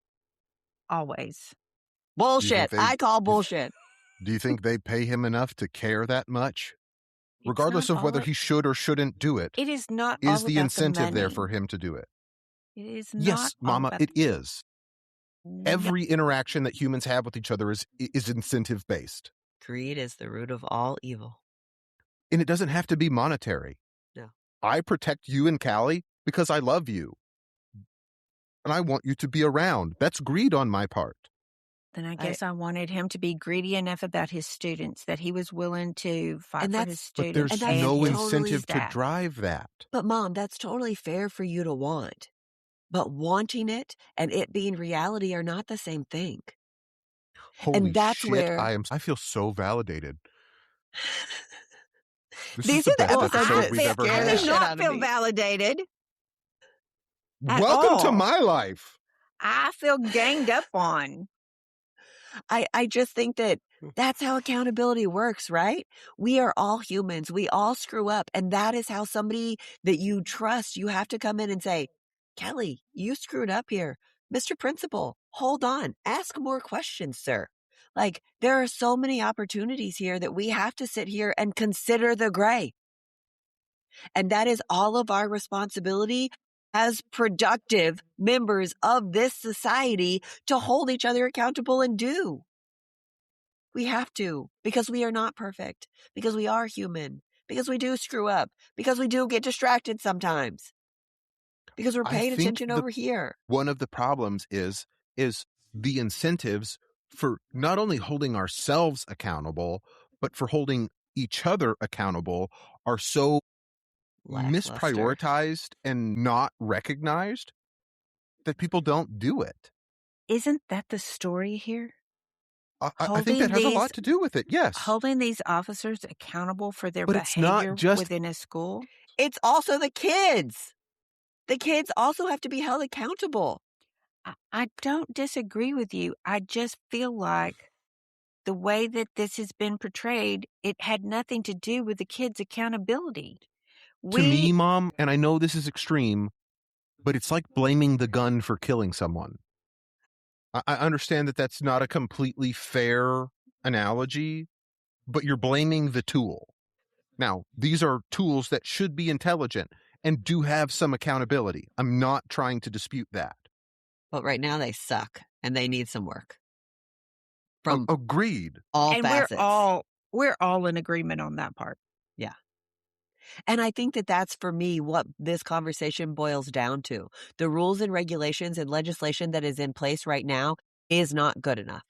Always. Bullshit. I call bullshit. Do you think they pay him enough to care that much? Regardless of whether he should or shouldn't do it. It is not Is all the about incentive the there money. for him to do it? It is not. Yes, Mama, it is. No. Every interaction that humans have with each other is incentive based. Greed is the root of all evil. And it doesn't have to be monetary. No. I protect you and Callie because I love you. And I want you to be around. That's greed on my part. Then I guess I wanted him to be greedy enough about his students that he was willing to fight for his students. But there's no incentive to drive that. But Mom, that's totally fair for you to want. But wanting it and it being reality are not the same thing. Holy and that's shit, where I feel so validated. These are the episodes we've ever had. I do not feel validated. Welcome to my life. I feel ganged up on. I just think that that's how accountability works, right? We are all humans. We all screw up. And that is how somebody that you trust, you have to come in and say, Kelly, you screwed up here. Mr. Principal, hold on. Ask more questions, sir. Like, there are so many opportunities here that we have to sit here and consider the gray. And that is all of our responsibility as productive members of this society to hold each other accountable and do. We have to, because we are not perfect, because we are human, because we do screw up, because we do get distracted sometimes, because we're paying attention over here. One of the problems is is the incentives for not only holding ourselves accountable, but for holding each other accountable are so Lackluster. misprioritized and not recognized that people don't do it. Isn't that the story here? I think that has a lot to do with it, yes. Holding these officers accountable for their But it's not behavior just- within a school? It's also the kids. The kids also have to be held accountable. I don't disagree with you. I just feel like the way that this has been portrayed, it had nothing to do with the kids' accountability. To me, Mom, and I know this is extreme, but it's like blaming the gun for killing someone. I understand that that's not a completely fair analogy, but you're blaming the tool. Now, these are tools that should be intelligent and do have some accountability. I'm not trying to dispute that. But right now they suck and they need some work. From Agreed. all And facets. we're all in agreement on that part. Yeah. And I think that that's, for me, what this conversation boils down to. The rules and regulations and legislation that is in place right now is not good enough.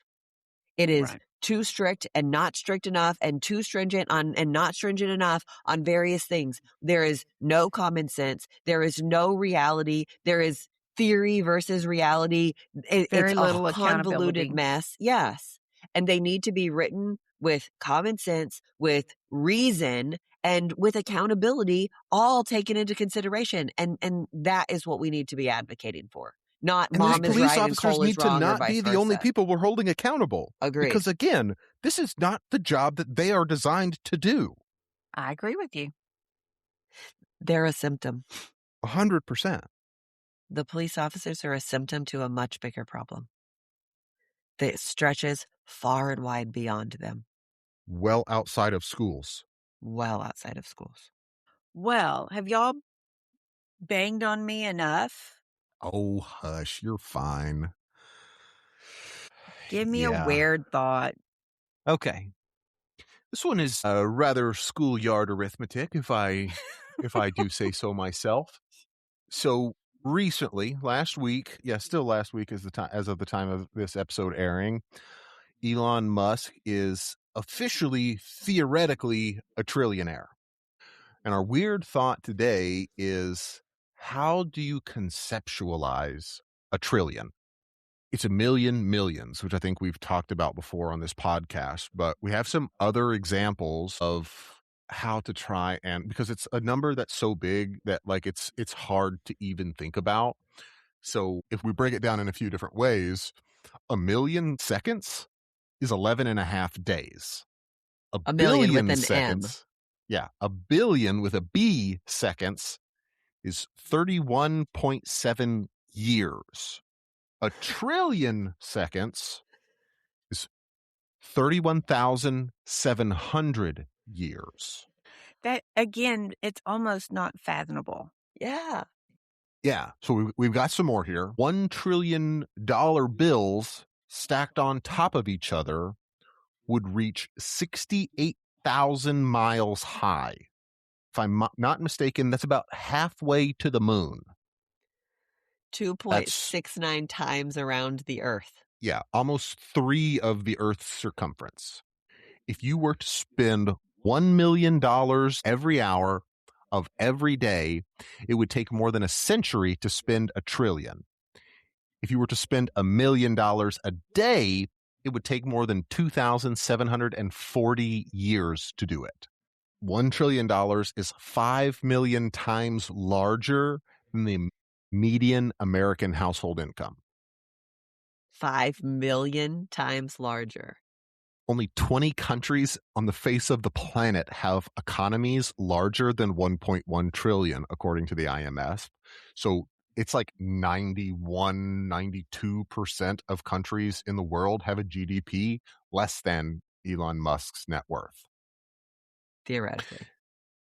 It is too strict and not strict enough, and too stringent on and not stringent enough on various things. There is no common sense. There is no reality. There is theory versus reality. Very It's little a convoluted accountability. mess. Yes. And they need to be written with common sense, with reason, and with accountability, all taken into consideration. And that is what we need to be advocating for. Not And mom those is police right and officers Cole is need to wrong or not vice be the only versa. people we're holding accountable. Agreed. Because again, this is not the job that they are designed to do. I agree with you. They're a symptom. 100%. The police officers are a symptom to a much bigger problem that stretches far and wide beyond them. Well outside of schools. Well outside of schools. Well, have y'all banged on me enough? Oh, hush, you're fine. Give me a weird thought. Okay. This one is rather schoolyard arithmetic, if I do say so myself. So recently, last week, still last week as of the time of this episode airing, Elon Musk is officially, theoretically, a trillionaire. And our weird thought today is, how do you conceptualize a trillion? It's a million millions, which I think we've talked about before on this podcast, but we have some other examples of how to try, and because it's a number that's so big that like it's hard to even think about. So if we break it down in a few different ways, a million seconds is 11 and a half days. A million with an seconds, a billion with a B seconds is 31.7 years. A trillion seconds is 31,700 years. That, again, it's almost not fathomable. Yeah. Yeah. So we've got some more here. $1 trillion bills stacked on top of each other would reach 68,000 miles high. If I'm not mistaken, that's about halfway to the moon. 2.69 times around the Earth. Yeah, almost 3 of the Earth's circumference. If you were to spend $1 million every hour of every day, it would take more than a century to spend $1 trillion. If you were to spend $1 million a day, it would take more than 2,740 years to do it. $1 trillion is 5 million times larger than the median American household income. 5 million times larger. Only 20 countries on the face of the planet have economies larger than 1.1 trillion, according to the IMF. So it's like 92% of countries in the world have a GDP less than Elon Musk's net worth. Theoretically.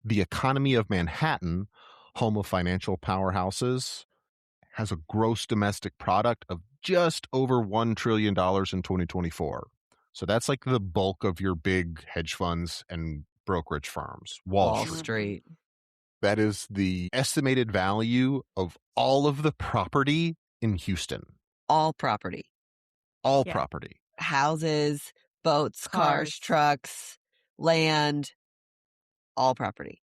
The economy of Manhattan, home of financial powerhouses, has a gross domestic product of just over $1 trillion in 2024. So that's like the bulk of your big hedge funds and brokerage firms. Wall Street. That is the estimated value of all of the property in Houston. All property. All Yeah. property. Houses, boats, cars, Cars. trucks, land, all property.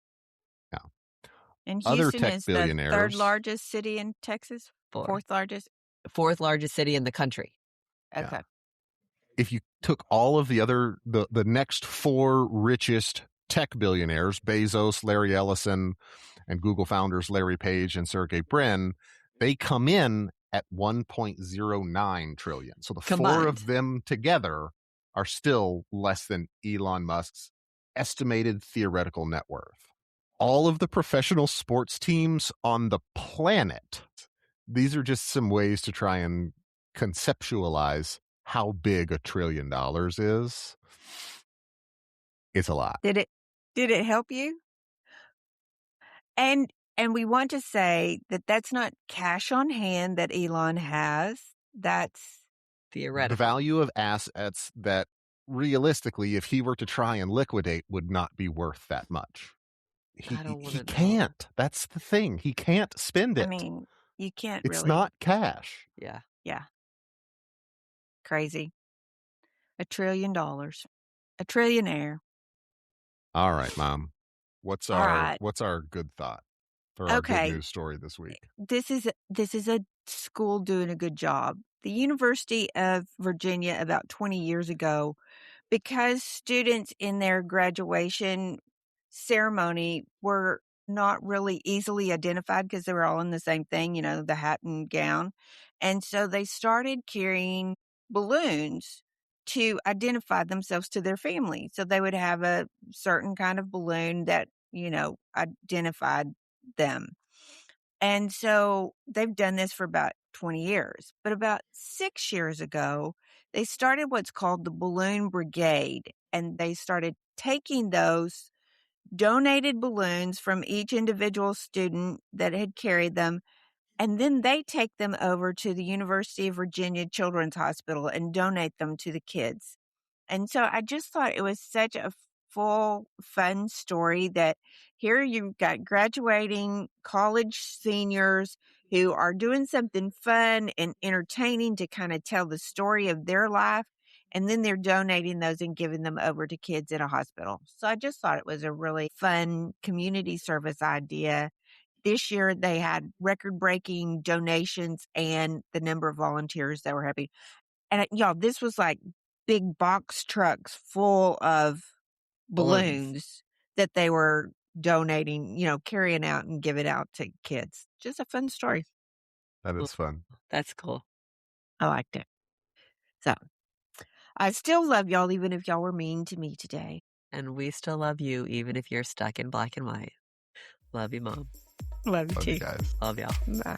And Other Houston tech is the billionaires. third largest city in Texas? Fourth largest? Fourth largest city in the country. Okay. Yeah. If you took all of the next four richest tech billionaires, Bezos, Larry Ellison, and Google founders Larry Page and Sergey Brin, they come in at 1.09 trillion. So the four Combined. of them together are still less than Elon Musk's estimated theoretical net worth. All of the professional sports teams on the planet. These are just some ways to try and conceptualize how big $1 trillion is. It's a lot. Did it help you? And we want to say that that's not cash on hand that Elon has. That's theoretical. The value of assets that realistically, if he were to try and liquidate, would not be worth that much. He can't. That's the thing. He can't spend it. I mean, you can't it's really. not cash. Yeah. Yeah. Crazy. $1 trillion. A trillionaire. All right, Mom. What's our good thought for our good news story this week? This is a school doing a good job. The University of Virginia about 20 years ago, because students in their graduation ceremony were not really easily identified because they were all in the same thing, the hat and gown. And so they started carrying balloons to identify themselves to their family. So they would have a certain kind of balloon that, identified them. And so they've done this for about 20 years. But about 6 years ago, they started what's called the Balloon Brigade. And they started taking those donated balloons from each individual student that had carried them. And then they take them over to the University of Virginia Children's Hospital and donate them to the kids. And so I just thought it was such a full, fun story that here you've got graduating college seniors who are doing something fun and entertaining to kind of tell the story of their life. And then they're donating those and giving them over to kids in a hospital. So I just thought it was a really fun community service idea. This year they had record-breaking donations and the number of volunteers that were happy. And y'all, this was like big box trucks full of balloons that they were donating, carrying out and giving out to kids. Just a fun story. That is fun. That's cool. I liked it. So I still love y'all, even if y'all were mean to me today. And we still love you, even if you're stuck in black and white. Love you, Mom. Love you too. You guys. Love y'all. Bye.